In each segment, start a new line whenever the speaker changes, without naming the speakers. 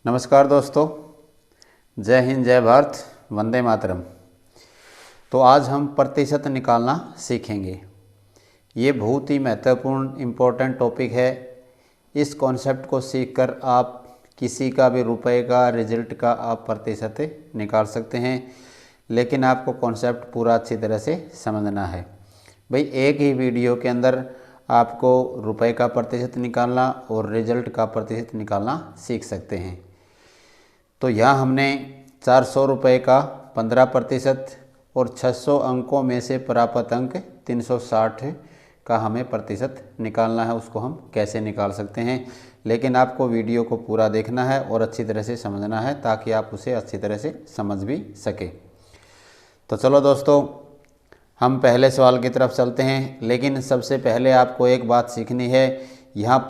नमस्कार दोस्तों, जय हिंद, जय भारत, वंदे मातरम। तो आज हम प्रतिशत निकालना सीखेंगे। ये बहुत ही महत्वपूर्ण इम्पोर्टेंट टॉपिक है। इस कॉन्सेप्ट को सीखकर आप किसी का भी रुपए का रिजल्ट का आप प्रतिशत निकाल सकते हैं, लेकिन आपको कॉन्सेप्ट पूरा अच्छी तरह से समझना है। भाई, एक ही वीडियो के अंदर आपको रुपए का प्रतिशत निकालना और रिजल्ट का प्रतिशत निकालना सीख सकते हैं। तो यहाँ हमने 400 रुपये का 15% और 600 अंकों में से प्राप्त अंक 360 का हमें प्रतिशत निकालना है। उसको हम कैसे निकाल सकते हैं, लेकिन आपको वीडियो को पूरा देखना है और अच्छी तरह से समझना है ताकि आप उसे अच्छी तरह से समझ भी सकें। तो चलो दोस्तों, हम पहले सवाल की तरफ चलते हैं। लेकिन सबसे पहले आपको एक बात सीखनी है। यहाँ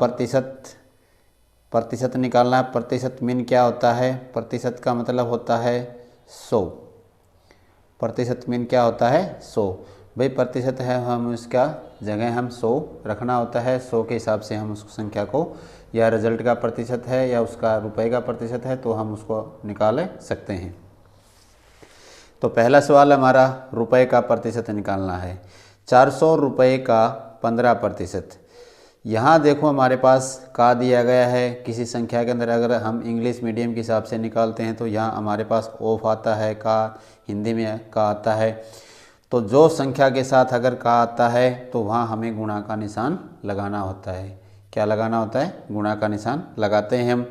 प्रतिशत निकालना है। प्रतिशत मीन क्या होता है? प्रतिशत का मतलब होता है 100। प्रतिशत मीन क्या होता है? 100। भाई, प्रतिशत है, हम इसका जगह हम 100 रखना होता है। 100 के हिसाब से हम उस संख्या को, या रिजल्ट का प्रतिशत है या उसका रुपए का प्रतिशत है, तो हम उसको निकाल सकते हैं। तो पहला सवाल हमारा रुपए का प्रतिशत निकालना है। 400 रुपये का 15%। यहाँ देखो हमारे पास का दिया गया है किसी संख्या के अंदर। अगर हम इंग्लिश मीडियम के हिसाब से निकालते हैं तो यहाँ हमारे पास ऑफ आता है, का हिंदी में का आता है। तो जो संख्या के साथ अगर का आता है तो वहाँ हमें गुणा का निशान लगाना होता है। क्या लगाना होता है? गुणा का निशान लगाते हैं हम।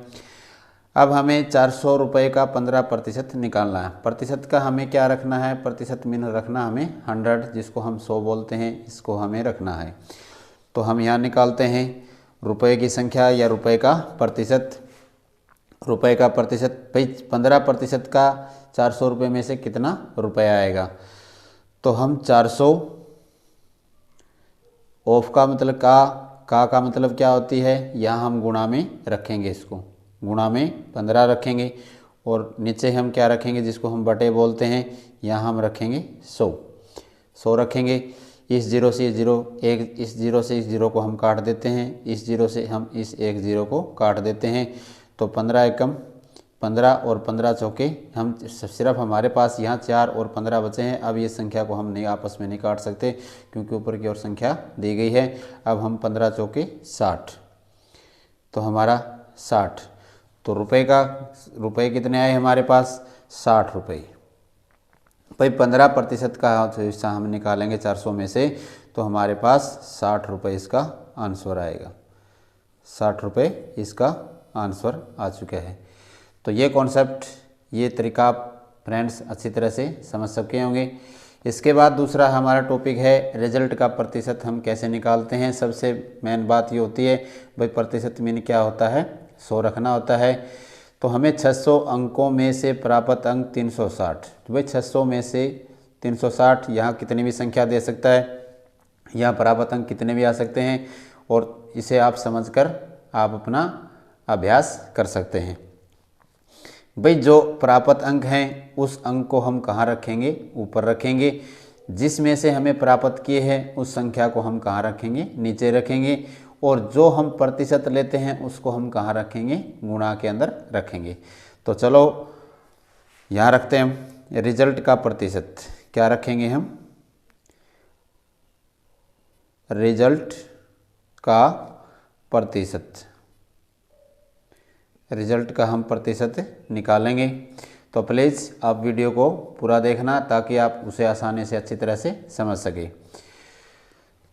अब हमें 400 रुपये का 15% निकालना है। प्रतिशत का हमें क्या रखना है? प्रतिशत मीन रखना हमें 100, जिसको हम 100 बोलते हैं, इसको हमें रखना है। तो हम यहाँ निकालते हैं रुपए की संख्या या रुपए का प्रतिशत। रुपए का प्रतिशत, भाई 15% का 400 रुपये में से कितना रुपया आएगा? तो हम 400 ऑफ का मतलब का मतलब क्या होती है? यहाँ हम गुणा में रखेंगे, इसको गुणा में 15 रखेंगे। और नीचे हम क्या रखेंगे? जिसको हम बटे बोलते हैं, यहाँ हम रखेंगे 100 रखेंगे। इस जीरो से जीरो, इस जीरो से इस जीरो को हम काट देते हैं। इस जीरो से हम इस एक जीरो को काट देते हैं। तो 15 एकम 15 और 15 चौके, हम सिर्फ हमारे पास यहाँ 4 और 15 बचे हैं। अब ये संख्या को हम नहीं आपस में नहीं काट सकते क्योंकि ऊपर की ओर संख्या दी गई है। अब हम 15 चौके 60, तो हमारा 60। तो रुपए कितने आए हमारे पास? 60 रुपये। भाई 15% का हिस्सा हम निकालेंगे 400 में से, तो हमारे पास 60 रुपये इसका आंसर आएगा। 60 रुपये इसका आंसर आ चुका है। तो ये कॉन्सेप्ट, ये तरीका फ्रेंड्स अच्छी तरह से समझ सके होंगे। इसके बाद दूसरा हमारा टॉपिक है रिजल्ट का प्रतिशत हम कैसे निकालते हैं। सबसे मेन बात ये होती है, भाई प्रतिशत मीन क्या होता है? 100 रखना होता है। तो हमें 600 अंकों में से प्राप्त अंक 360। तो भाई 600 में से 360, यहाँ कितनी भी संख्या दे सकता है, यहाँ प्राप्त अंक कितने भी आ सकते हैं। और इसे आप समझकर आप अपना अभ्यास कर सकते हैं। भाई जो प्राप्त अंक हैं उस अंक को हम कहाँ रखेंगे? ऊपर रखेंगे। जिसमें से हमें प्राप्त किए हैं उस संख्या को हम कहाँ रखेंगे? नीचे रखेंगे। और जो हम प्रतिशत लेते हैं उसको हम कहाँ रखेंगे? गुणा के अंदर रखेंगे। तो चलो यहाँ रखते हैं हम रिजल्ट का प्रतिशत। क्या रखेंगे हम? रिजल्ट का प्रतिशत। रिजल्ट का हम प्रतिशत निकालेंगे। तो प्लीज़ आप वीडियो को पूरा देखना ताकि आप उसे आसानी से अच्छी तरह से समझ सकें।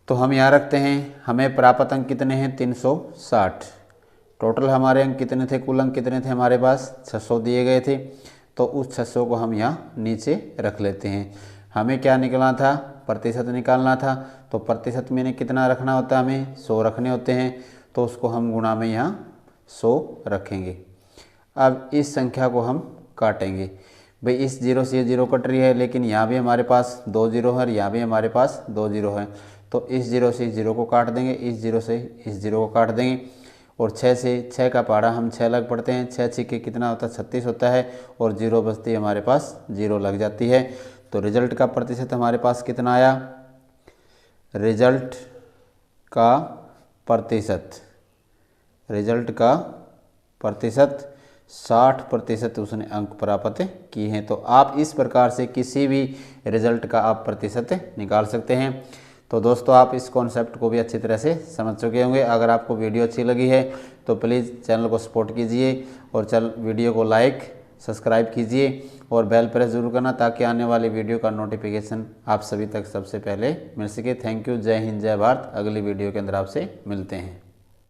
तो हम यहाँ रखते हैं, हमें प्राप्त अंक कितने हैं? 360। टोटल हमारे अंक कितने थे? कुल अंक कितने थे हमारे पास? 600 दिए गए थे। तो उस 600 को हम यहाँ नीचे रख लेते हैं। हमें क्या निकलना था? प्रतिशत निकालना था। तो प्रतिशत में कितना रखना होता है? हमें 100 रखने होते हैं। तो उसको हम गुणा में यहाँ 100 रखेंगे। अब इस संख्या को हम काटेंगे। भाई इस जीरो से ये जीरो कट रही है, लेकिन यहाँ भी हमारे पास 2 जीरो है और यहाँ भी हमारे पास 2 जीरो है। तो इस जीरो से इस जीरो को काट देंगे, इस जीरो से इस जीरो को काट देंगे। और 6 से 6 का पहाड़ा हम 6 लग पड़ते हैं। 6 छिक्के कितना होता है? 36 होता है। और जीरो बचती है हमारे पास, जीरो लग जाती है। तो रिजल्ट का प्रतिशत हमारे पास कितना आया? रिजल्ट का प्रतिशत 60% उसने अंक प्राप्त किए हैं। तो आप इस प्रकार से किसी भी रिजल्ट का आप प्रतिशत निकाल सकते हैं। तो दोस्तों आप इस कॉन्सेप्ट को भी अच्छी तरह से समझ चुके होंगे। अगर आपको वीडियो अच्छी लगी है तो प्लीज़ चैनल को सपोर्ट कीजिए और वीडियो को लाइक सब्सक्राइब कीजिए और बेल प्रेस जरूर करना ताकि आने वाली वीडियो का नोटिफिकेशन आप सभी तक सबसे पहले मिल सके। Thank you. जय हिंद, जय भारत। अगली वीडियो के अंदर आपसे मिलते हैं।